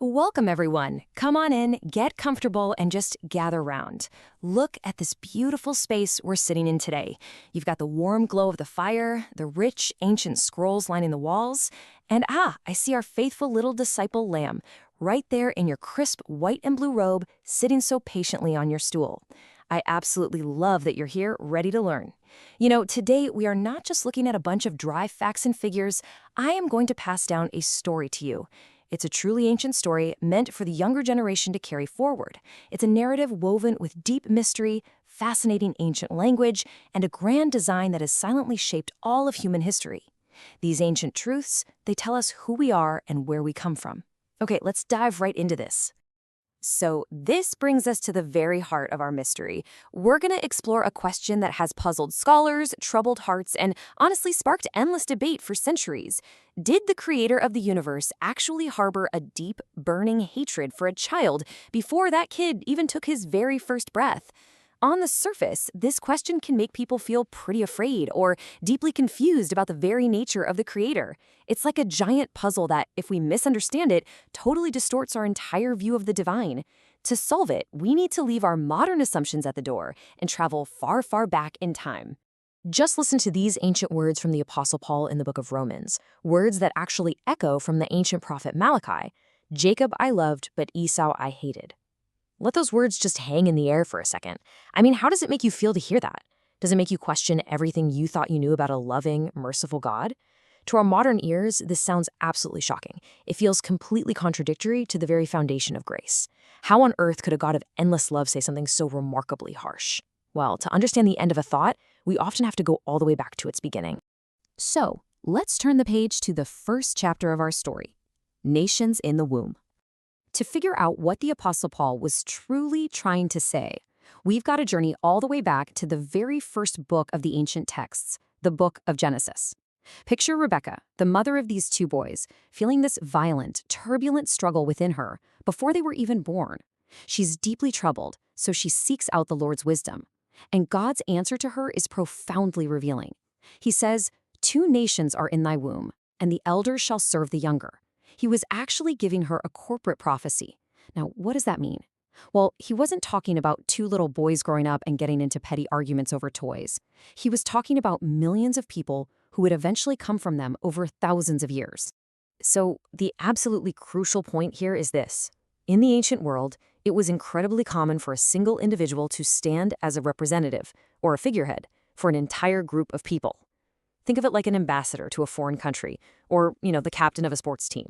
Welcome, everyone. Come on in, get comfortable, and just gather round. Look at this beautiful space we're sitting in today. You've got the warm glow of the fire, the rich, ancient scrolls lining the walls, and I see our faithful little disciple lamb, right there in your crisp white and blue robe, sitting so patiently on your stool. I absolutely love that you're here, ready to learn. Today we are not just looking at a bunch of dry facts and figures. I am going to pass down a story to you. It's a truly ancient story meant for the younger generation to carry forward. It's a narrative woven with deep mystery, fascinating ancient language, and a grand design that has silently shaped all of human history. These ancient truths, they tell us who we are and where we come from. Okay, let's dive right into this. So this brings us to the very heart of our mystery. We're going to explore a question that has puzzled scholars, troubled hearts, and honestly sparked endless debate for centuries. Did the creator of the universe actually harbor a deep, burning hatred for a child before that kid even took his very first breath? On the surface, this question can make people feel pretty afraid or deeply confused about the very nature of the creator. It's like a giant puzzle that, if we misunderstand it, totally distorts our entire view of the divine. To solve it, we need to leave our modern assumptions at the door and travel far, far back in time. Just listen to these ancient words from the Apostle Paul in the book of Romans, words that actually echo from the ancient prophet Malachi. Jacob I loved, but Esau I hated. Let those words just hang in the air for a second. How does it make you feel to hear that? Does it make you question everything you thought you knew about a loving, merciful God? To our modern ears, this sounds absolutely shocking. It feels completely contradictory to the very foundation of grace. How on earth could a God of endless love say something so remarkably harsh? Well, to understand the end of a thought, we often have to go all the way back to its beginning. So, let's turn the page to the first chapter of our story, Nations in the Womb. To figure out what the Apostle Paul was truly trying to say, we've got to journey all the way back to the very first book of the ancient texts, the book of Genesis. Picture Rebecca, the mother of these two boys, feeling this violent, turbulent struggle within her before they were even born. She's deeply troubled, so she seeks out the Lord's wisdom. And God's answer to her is profoundly revealing. He says, "Two nations are in thy womb, and the elder shall serve the younger." He was actually giving her a corporate prophecy. Now, what does that mean? Well, he wasn't talking about two little boys growing up and getting into petty arguments over toys. He was talking about millions of people who would eventually come from them over thousands of years. So, the absolutely crucial point here is this. In the ancient world, it was incredibly common for a single individual to stand as a representative, or a figurehead, for an entire group of people. Think of it like an ambassador to a foreign country, or, the captain of a sports team.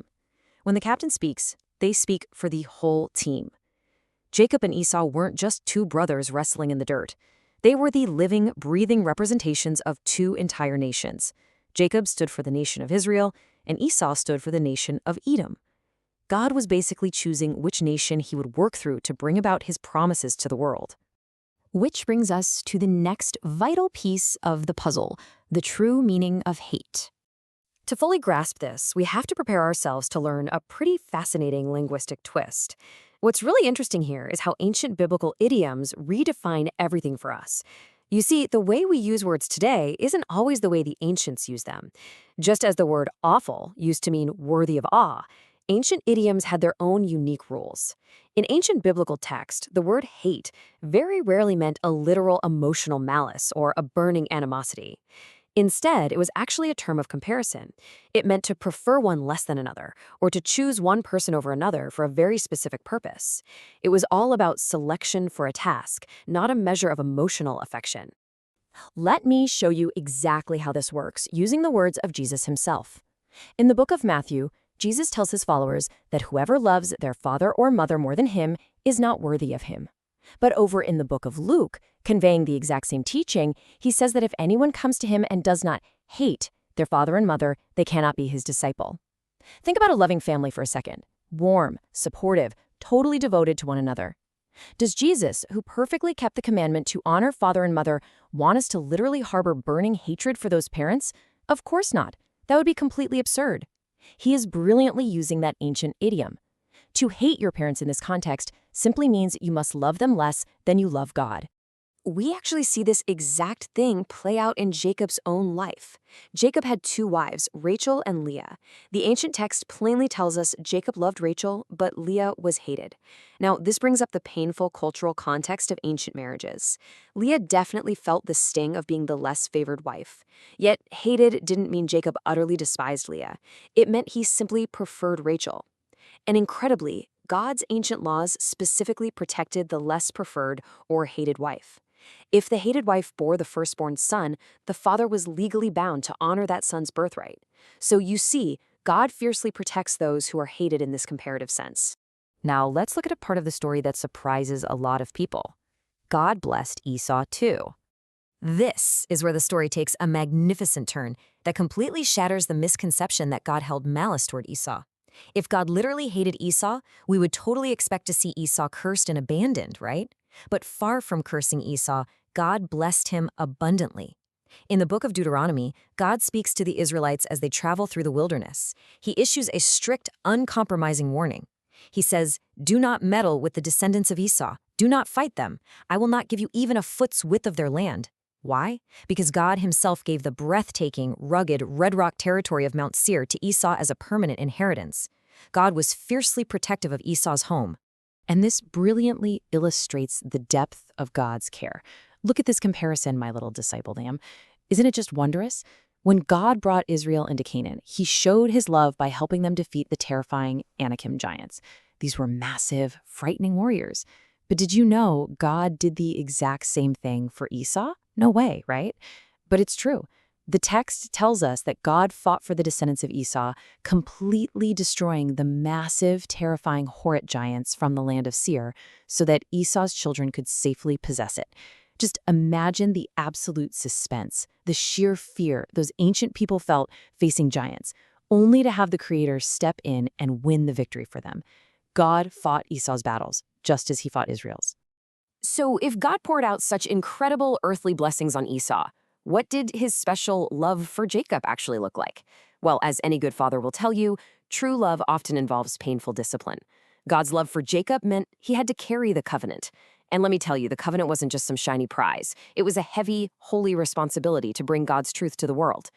When the captain speaks, they speak for the whole team. Jacob and Esau weren't just two brothers wrestling in the dirt. They were the living, breathing representations of two entire nations. Jacob stood for the nation of Israel, and Esau stood for the nation of Edom. God was basically choosing which nation he would work through to bring about his promises to the world. Which brings us to the next vital piece of the puzzle, the true meaning of hate. To fully grasp this, we have to prepare ourselves to learn a pretty fascinating linguistic twist. What's really interesting here is how ancient biblical idioms redefine everything for us. You see, the way we use words today isn't always the way the ancients used them. Just as the word awful used to mean worthy of awe, ancient idioms had their own unique rules. In ancient biblical text, the word hate very rarely meant a literal emotional malice or a burning animosity. Instead, it was actually a term of comparison. It meant to prefer one less than another, or to choose one person over another for a very specific purpose. It was all about selection for a task, not a measure of emotional affection. Let me show you exactly how this works using the words of Jesus himself. In the book of Matthew, Jesus tells his followers that whoever loves their father or mother more than him is not worthy of him. But over in the book of Luke, conveying the exact same teaching, he says that if anyone comes to him and does not hate their father and mother, they cannot be his disciple. Think about a loving family for a second. Warm, supportive, totally devoted to one another. Does Jesus, who perfectly kept the commandment to honor father and mother, want us to literally harbor burning hatred for those parents? Of course not. That would be completely absurd. He is brilliantly using that ancient idiom. To hate your parents in this context simply means you must love them less than you love God. We actually see this exact thing play out in Jacob's own life. Jacob had two wives, Rachel and Leah. The ancient text plainly tells us Jacob loved Rachel, but Leah was hated. Now, this brings up the painful cultural context of ancient marriages. Leah definitely felt the sting of being the less favored wife. Yet, hated didn't mean Jacob utterly despised Leah. It meant he simply preferred Rachel. And incredibly, God's ancient laws specifically protected the less preferred or hated wife. If the hated wife bore the firstborn son, the father was legally bound to honor that son's birthright. So you see, God fiercely protects those who are hated in this comparative sense. Now let's look at a part of the story that surprises a lot of people. God blessed Esau too. This is where the story takes a magnificent turn that completely shatters the misconception that God held malice toward Esau. If God literally hated Esau, we would totally expect to see Esau cursed and abandoned, right? But far from cursing Esau, God blessed him abundantly. In the book of Deuteronomy, God speaks to the Israelites as they travel through the wilderness. He issues a strict, uncompromising warning. He says, "Do not meddle with the descendants of Esau. Do not fight them. I will not give you even a foot's width of their land." Why? Because God himself gave the breathtaking, rugged, red rock territory of Mount Seir to Esau as a permanent inheritance. God was fiercely protective of Esau's home. And this brilliantly illustrates the depth of God's care. Look at this comparison, my little disciple lamb. Isn't it just wondrous? When God brought Israel into Canaan, he showed his love by helping them defeat the terrifying Anakim giants. These were massive, frightening warriors. But did you know God did the exact same thing for Esau? No way, right? But it's true. The text tells us that God fought for the descendants of Esau, completely destroying the massive, terrifying Horite giants from the land of Seir so that Esau's children could safely possess it. Just imagine the absolute suspense, the sheer fear those ancient people felt facing giants, only to have the Creator step in and win the victory for them. God fought Esau's battles, just as he fought Israel's. So if God poured out such incredible earthly blessings on Esau, what did his special love for Jacob actually look like? Well, as any good father will tell you, true love often involves painful discipline. God's love for Jacob meant he had to carry the covenant. And let me tell you, the covenant wasn't just some shiny prize. It was a heavy, holy responsibility to bring God's truth to the world.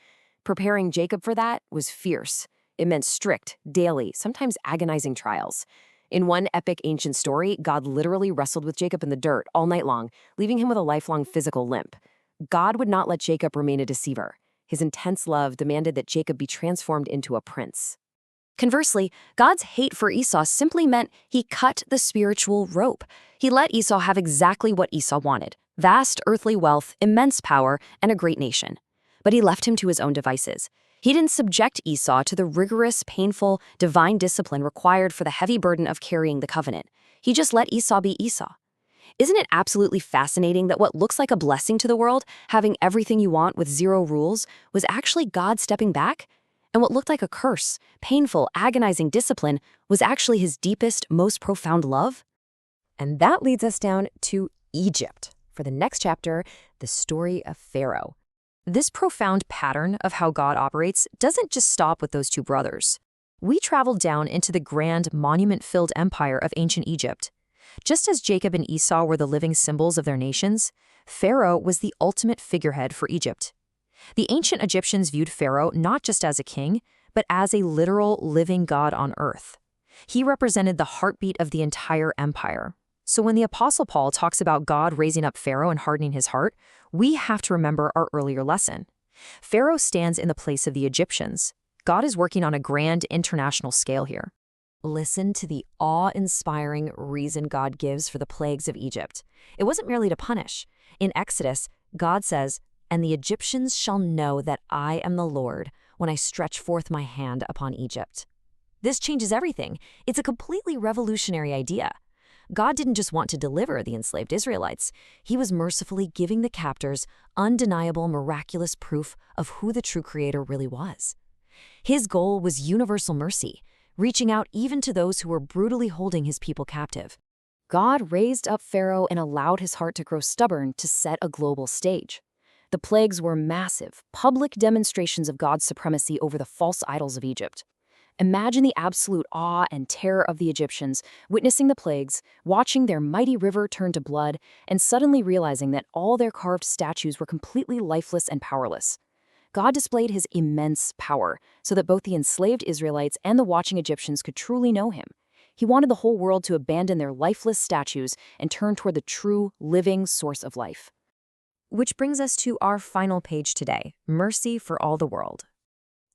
Preparing Jacob for that was fierce. It meant strict, daily, sometimes agonizing trials. In one epic ancient story, God literally wrestled with Jacob in the dirt all night long, leaving him with a lifelong physical limp. God would not let Jacob remain a deceiver. His intense love demanded that Jacob be transformed into a prince. Conversely, God's hate for Esau simply meant he cut the spiritual rope. He let Esau have exactly what Esau wanted: vast earthly wealth, immense power, and a great nation. But he left him to his own devices. He didn't subject Esau to the rigorous, painful, divine discipline required for the heavy burden of carrying the covenant. He just let Esau be Esau. Isn't it absolutely fascinating that what looks like a blessing to the world, having everything you want with zero rules, was actually God stepping back? And what looked like a curse, painful, agonizing discipline, was actually his deepest, most profound love? And that leads us down to Egypt. For the next chapter, the story of Pharaoh. This profound pattern of how God operates doesn't just stop with those two brothers. We traveled down into the grand, monument-filled empire of ancient Egypt. Just as Jacob and Esau were the living symbols of their nations, Pharaoh was the ultimate figurehead for Egypt. The ancient Egyptians viewed Pharaoh not just as a king, but as a literal living god on earth. He represented the heartbeat of the entire empire. So when the Apostle Paul talks about God raising up Pharaoh and hardening his heart, we have to remember our earlier lesson. Pharaoh stands in the place of the Egyptians. God is working on a grand international scale here. Listen to the awe-inspiring reason God gives for the plagues of Egypt. It wasn't merely to punish. In Exodus, God says, "And the Egyptians shall know that I am the Lord when I stretch forth my hand upon Egypt." This changes everything. It's a completely revolutionary idea. God didn't just want to deliver the enslaved Israelites. He was mercifully giving the captors undeniable, miraculous proof of who the true Creator really was. His goal was universal mercy, reaching out even to those who were brutally holding his people captive. God raised up Pharaoh and allowed his heart to grow stubborn to set a global stage. The plagues were massive, public demonstrations of God's supremacy over the false idols of Egypt. Imagine the absolute awe and terror of the Egyptians, witnessing the plagues, watching their mighty river turn to blood, and suddenly realizing that all their carved statues were completely lifeless and powerless. God displayed his immense power so that both the enslaved Israelites and the watching Egyptians could truly know him. He wanted the whole world to abandon their lifeless statues and turn toward the true, living source of life. Which brings us to our final page today, mercy for all the world.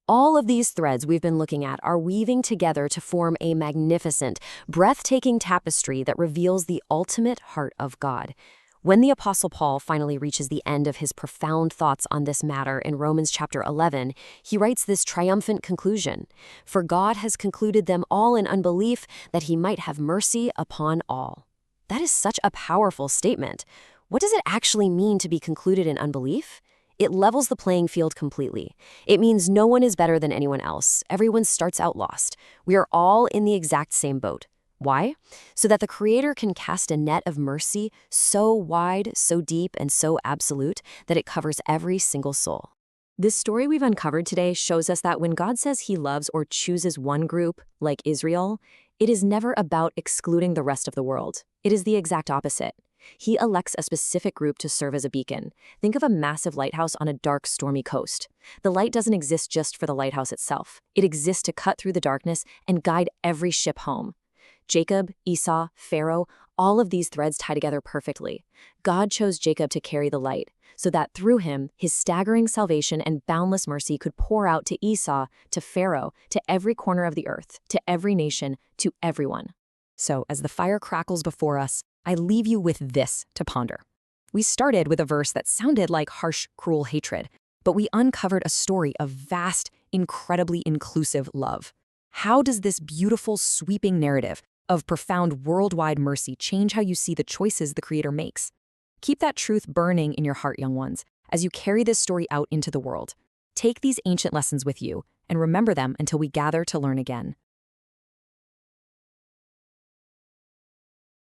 All of these threads we've been looking at are weaving together to form a magnificent, breathtaking tapestry that reveals the ultimate heart of God. When the Apostle Paul finally reaches the end of his profound thoughts on this matter in Romans chapter 11, he writes this triumphant conclusion: "For God has concluded them all in unbelief, that he might have mercy upon all." That is such a powerful statement. What does it actually mean to be concluded in unbelief? It levels the playing field completely. It means no one is better than anyone else. Everyone starts out lost. We are all in the exact same boat. Why? So that the Creator can cast a net of mercy so wide, so deep, and so absolute that it covers every single soul. This story we've uncovered today shows us that when God says he loves or chooses one group, like Israel, it is never about excluding the rest of the world. It is the exact opposite. He elects a specific group to serve as a beacon. Think of a massive lighthouse on a dark, stormy coast. The light doesn't exist just for the lighthouse itself. It exists to cut through the darkness and guide every ship home. Jacob, Esau, Pharaoh, all of these threads tie together perfectly. God chose Jacob to carry the light, so that through him, his staggering salvation and boundless mercy could pour out to Esau, to Pharaoh, to every corner of the earth, to every nation, to everyone. So, as the fire crackles before us, I leave you with this to ponder. We started with a verse that sounded like harsh, cruel hatred, but we uncovered a story of vast, incredibly inclusive love. How does this beautiful, sweeping narrative of profound worldwide mercy change how you see the choices the Creator makes? Keep that truth burning in your heart, young ones, as you carry this story out into the world. Take these ancient lessons with you and remember them until we gather to learn again.